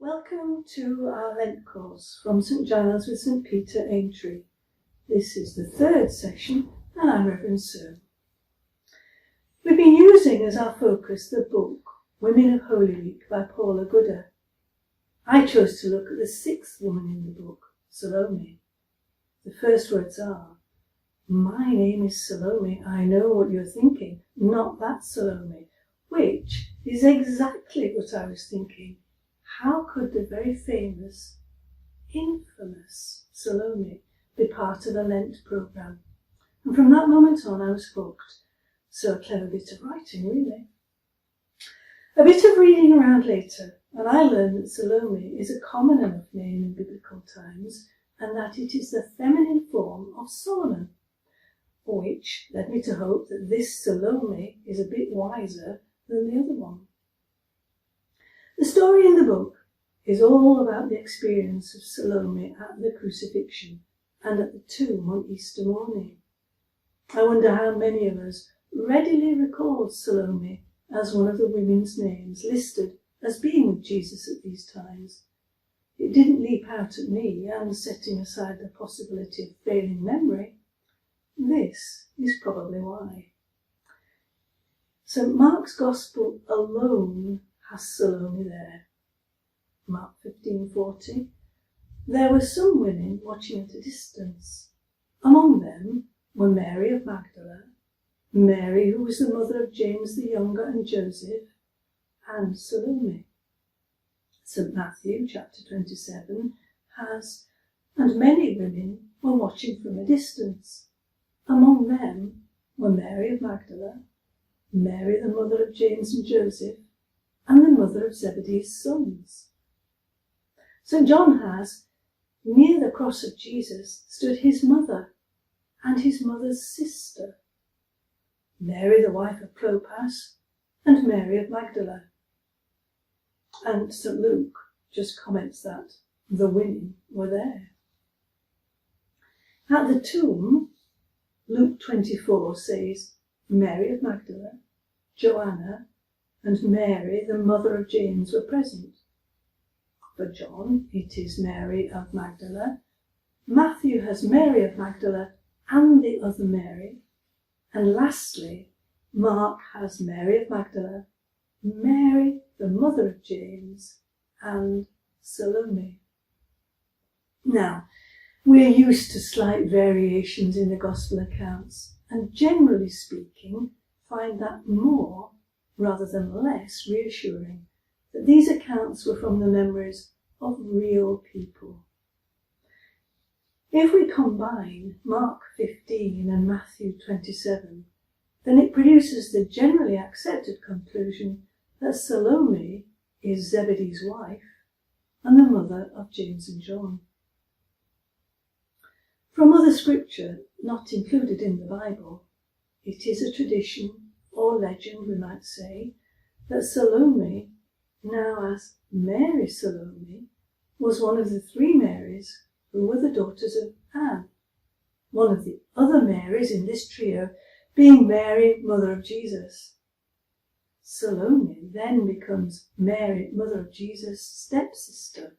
Welcome to our Lent course from St Giles with St Peter Aintree. This is the third session and I'm Rev Sue. We've been using as our focus the book Women of Holy Week by Paula Gooder. I chose to look at the sixth woman in the book, Salome. The first words are, "My name is Salome, I know what you're thinking, not that Salome," which is exactly what I was thinking. How could the very famous, infamous Salome be part of a Lent programme? And from that moment on I was hooked. So a clever bit of writing, really. A bit of reading around later, and I learned that Salome is a common enough name in biblical times, and that it is the feminine form of Solomon, which led me to hope that this Salome is a bit wiser than the other one. The story in the book is all about the experience of Salome at the crucifixion and at the tomb on Easter morning. I wonder how many of us readily recall Salome as one of the women's names listed as being with Jesus at these times. It didn't leap out at me, and setting aside the possibility of failing memory, this is probably why. St Mark's Gospel alone has Salome there. Mark 15:40. There were some women watching at a distance. Among them were Mary of Magdala, Mary who was the mother of James the Younger and Joseph, and Salome. St Matthew chapter 27 has, and many women were watching from a distance. Among them were Mary of Magdala, Mary the mother of James and Joseph, and the mother of Zebedee's sons. St John has, near the cross of Jesus stood his mother and his mother's sister, Mary the wife of Clopas and Mary of Magdala. And St Luke just comments that the women were there. At the tomb, Luke 24 says Mary of Magdala, Joanna, and Mary, the mother of James, were present. For John, it is Mary of Magdala. Matthew has Mary of Magdala and the other Mary. And lastly, Mark has Mary of Magdala, Mary, the mother of James, and Salome. Now, we're used to slight variations in the Gospel accounts, and generally speaking, find that more rather than less reassuring that these accounts were from the memories of real people. If we combine Mark 15 and Matthew 27, then it produces the generally accepted conclusion that Salome is Zebedee's wife and the mother of James and John. From other scripture not included in the Bible, it is a tradition or legend, we might say, that Salome, now as Mary Salome, was one of the three Marys who were the daughters of Anne, one of the other Marys in this trio being Mary, mother of Jesus. Salome then becomes Mary, mother of Jesus' stepsister,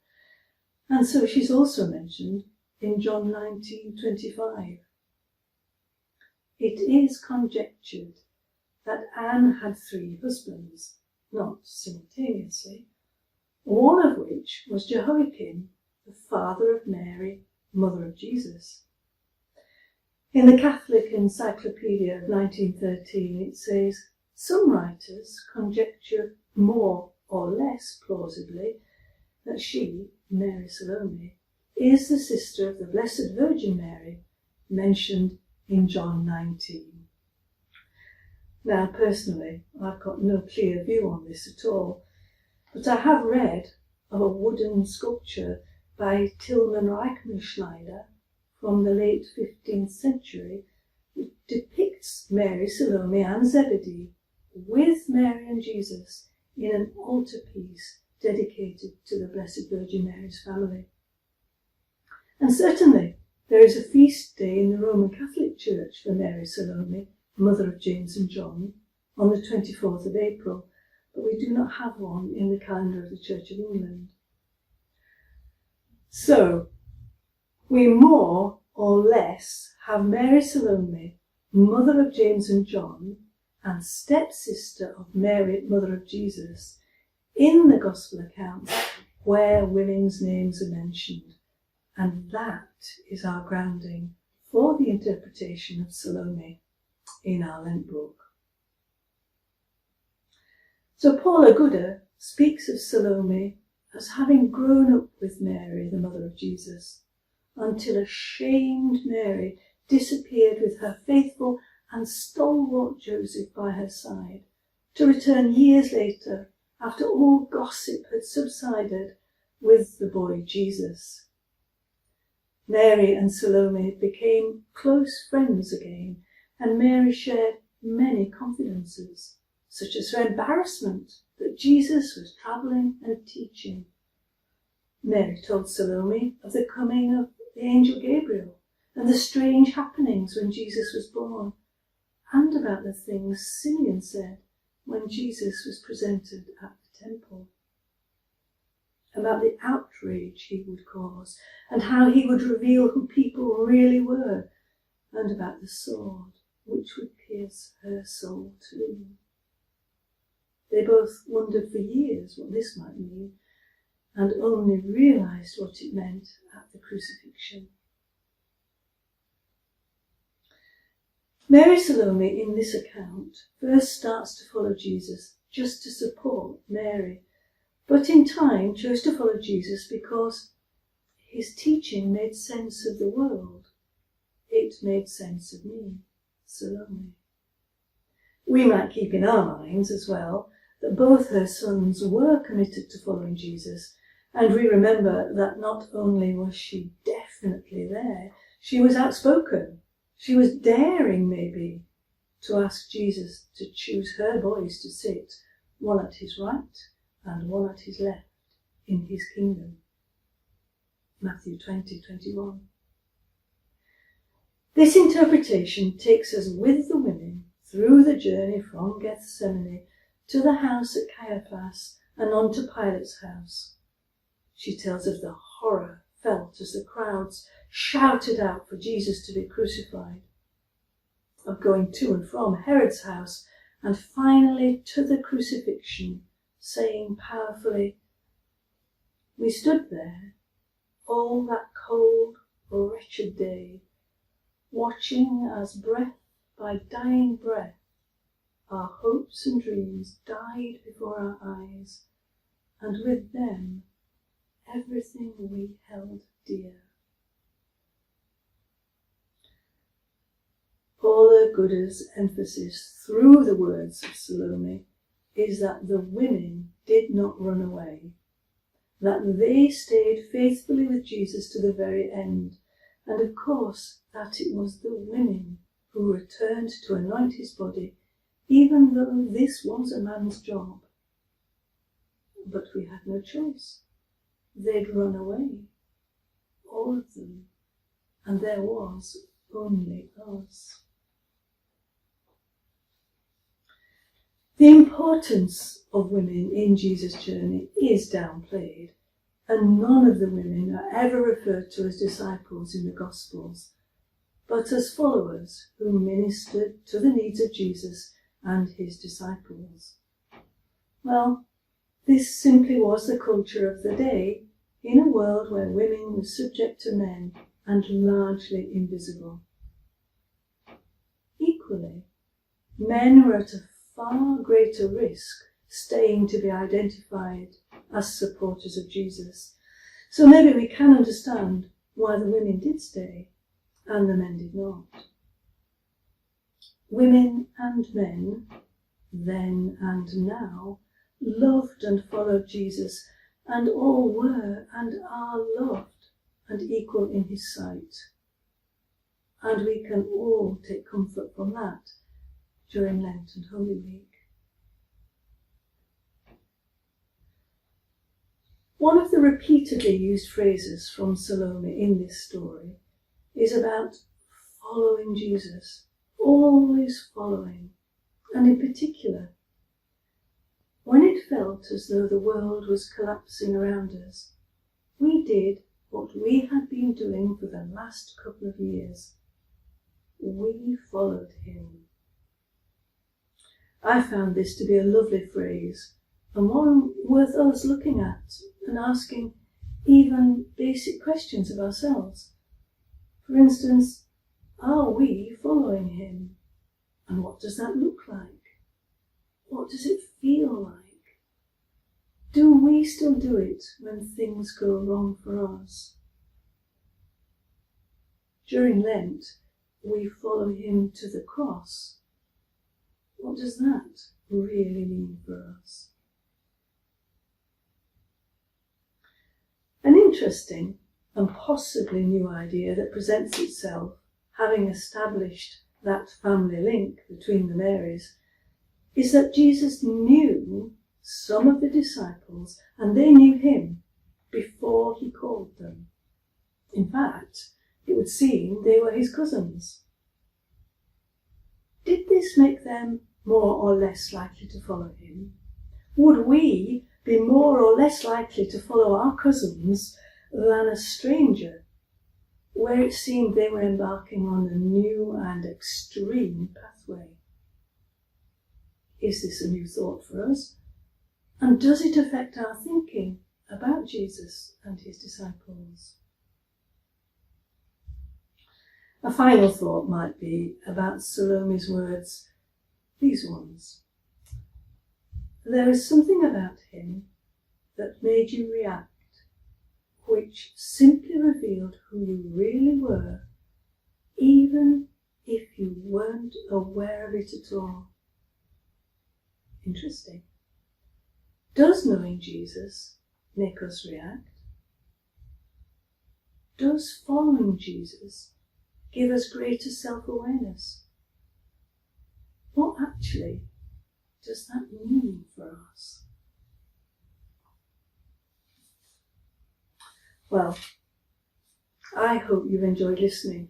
and so she's also mentioned in John 19:25. It is conjectured that Anne had three husbands, not simultaneously, one of which was Jehoiakim, the father of Mary, mother of Jesus. In the Catholic Encyclopedia of 1913 it says, some writers conjecture more or less plausibly that she, Mary Salome, is the sister of the Blessed Virgin Mary mentioned in John 19. Now, personally, I've got no clear view on this at all, but I have read of a wooden sculpture by Tilman Reichenschneider from the late 15th century which depicts Mary, Salome and Zebedee with Mary and Jesus in an altarpiece dedicated to the Blessed Virgin Mary's family. And certainly there is a feast day in the Roman Catholic Church for Mary Salome, mother of James and John, on the 24th of April, but we do not have one in the calendar of the Church of England. So, we more or less have Mary Salome, mother of James and John, and stepsister of Mary, mother of Jesus, in the Gospel accounts where women's names are mentioned. And that is our grounding for the interpretation of Salome in our Lent book. So Paula Gooder speaks of Salome as having grown up with Mary, the mother of Jesus, until a shamed Mary disappeared with her faithful and stalwart Joseph by her side, to return years later after all gossip had subsided with the boy Jesus. Mary and Salome became close friends again, and Mary shared many confidences, such as her embarrassment that Jesus was travelling and teaching. Mary told Salome of the coming of the angel Gabriel and the strange happenings when Jesus was born, and about the things Simeon said when Jesus was presented at the temple, about the outrage he would cause and how he would reveal who people really were, and about the sword which would pierce her soul too. They both wondered for years what this might mean, and only realised what it meant at the crucifixion. Mary Salome in this account first starts to follow Jesus just to support Mary, but in time chose to follow Jesus because his teaching made sense of the world. It made sense of me, Salome. We might keep in our minds as well that both her sons were committed to following Jesus, and we remember that not only was she definitely there, she was outspoken. She was daring, maybe, to ask Jesus to choose her boys to sit, one at his right and one at his left, in his kingdom. Matthew 20:21. This interpretation takes us with the women through the journey from Gethsemane to the house at Caiaphas and on to Pilate's house. She tells of the horror felt as the crowds shouted out for Jesus to be crucified, of going to and from Herod's house, and finally to the crucifixion, saying powerfully, "We stood there all that cold, wretched day, watching as breath by dying breath, our hopes and dreams died before our eyes, and with them everything we held dear." Paula Gooder's emphasis through the words of Salome is that the women did not run away, that they stayed faithfully with Jesus to the very end, and of course that it was the women who returned to anoint his body, even though this was a man's job. But we had no choice. They'd run away, all of them, and there was only us. The importance of women in Jesus' journey is downplayed, and none of the women are ever referred to as disciples in the Gospels, but as followers who ministered to the needs of Jesus and his disciples. Well, this simply was the culture of the day in a world where women were subject to men and largely invisible. Equally, men were at a far greater risk staying to be identified as supporters of Jesus. So maybe we can understand why the women did stay and the men did not. Women and men, then and now, loved and followed Jesus, and all were and are loved and equal in his sight. And we can all take comfort from that during Lent and Holy Week. One of the repeatedly used phrases from Salome in this story is about following Jesus, always following, and in particular, when it felt as though the world was collapsing around us, we did what we had been doing for the last couple of years. We followed him. I found this to be a lovely phrase, and one worth us looking at and asking even basic questions of ourselves. For instance, are we following him? And what does that look like? What does it feel like? Do we still do it when things go wrong for us? During Lent, we follow him to the cross. What does that really mean for us? An interesting and possibly new idea that presents itself, having established that family link between the Marys, is that Jesus knew some of the disciples and they knew him before he called them. In fact, it would seem they were his cousins. Did this make them more or less likely to follow him? Would we be more or less likely to follow our cousins than a stranger, where it seemed they were embarking on a new and extreme pathway? Is this a new thought for us? And does it affect our thinking about Jesus and his disciples? A final thought might be about Salome's words, these ones. There is something about him that made you react, which simply revealed who you really were, even if you weren't aware of it at all. Interesting. Does knowing Jesus make us react? Does following Jesus give us greater self-awareness? What actually does that mean for us? Well, I hope you've enjoyed listening,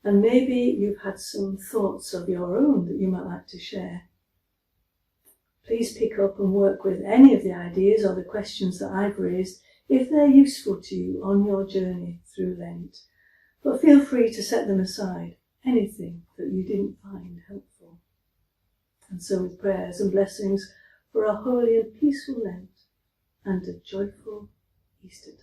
and maybe you've had some thoughts of your own that you might like to share. Please pick up and work with any of the ideas or the questions that I've raised if they're useful to you on your journey through Lent. But feel free to set them aside, anything that you didn't find helpful. And so with prayers and blessings for a holy and peaceful Lent and a joyful Easter time.